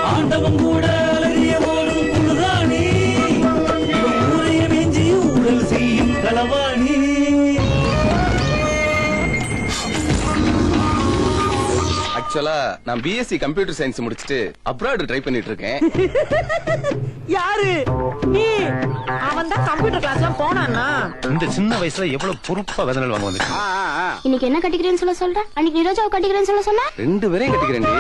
ஆண்டவன் கூட அழகிய போலும் குழுதானி ஊரைய மிஞ்சி ஊழல் செய்யும் களவாணி. ஆக்சுவலா நான் பிஎஸ்சி கம்ப்யூட்டர் சயின்ஸ் முடிச்சிட்டு அப்ராட் ட்ரை பண்ணிட்டு இருக்கேன். யாரு நீ? அவன் தான் கம்ப்யூட்டர் கிளாஸ்லாம் போனானா? இந்த சின்ன வயசுல எவ்வளவு பொறுப்பா வேதனை வாங்க வந்து. இன்னைக்கு என்ன கட்டிக்கிறேன்னு சொல்ற? அன்னைக்கு நிரோஜாவை கட்டிக்கிறேன்னு சொன்ன. 2 பேரையும் கட்டிக்கிறேன்டி.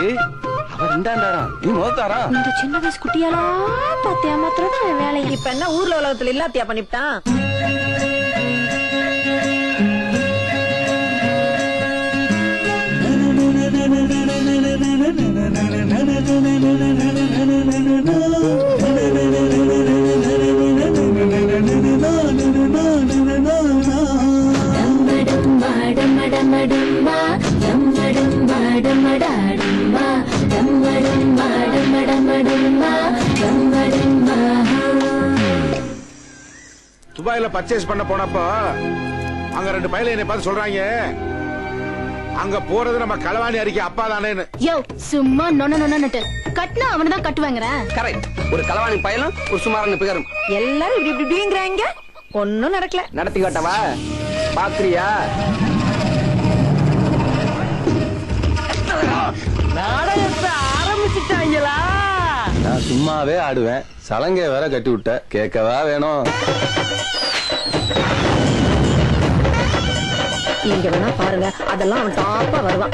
அவன் 2ஆண்டாராம், நீ முதத்தாரா? இந்த சின்ன வயசு குட்டியெல்லாம் பார்த்து ஏமாத்துறதான் வேலை. இப்ப என்ன ஊர்ல உலகத்துல இல்லாத்தியா பண்ணிவிட்டான்? துபாயில பர்ச்சேஸ் பண்ண போனப்போ அங்க 2 பையல என்னை பார்த்து சொல்றாங்க, அங்க போறது நம்ம களவாணி அறிக்கை அப்பா தானேன்னு. யோ சும்மா நொன்னு கட்டினா அவனை தான் கட்டுவாங்கற. கரெக்ட். ஒரு களவாணி பயலும் ஒரு சுமாரான பிகரும் எல்லாரும் இப்படி இப்படிங்கறாங்க. ஒண்ணும் நடக்கல. நடத்தி காட்டவா பாக்குறியா? நாடகத்தை ஆரம்பிச்சுட்டாங்களா? நான் சும்மாவே ஆடுவேன், சலங்கை வேற கட்டி விட்ட, கேட்கவா வேணும்? இங்க வேணா பாருங்க, அதெல்லாம் அவன் டாப்பா வருவான்.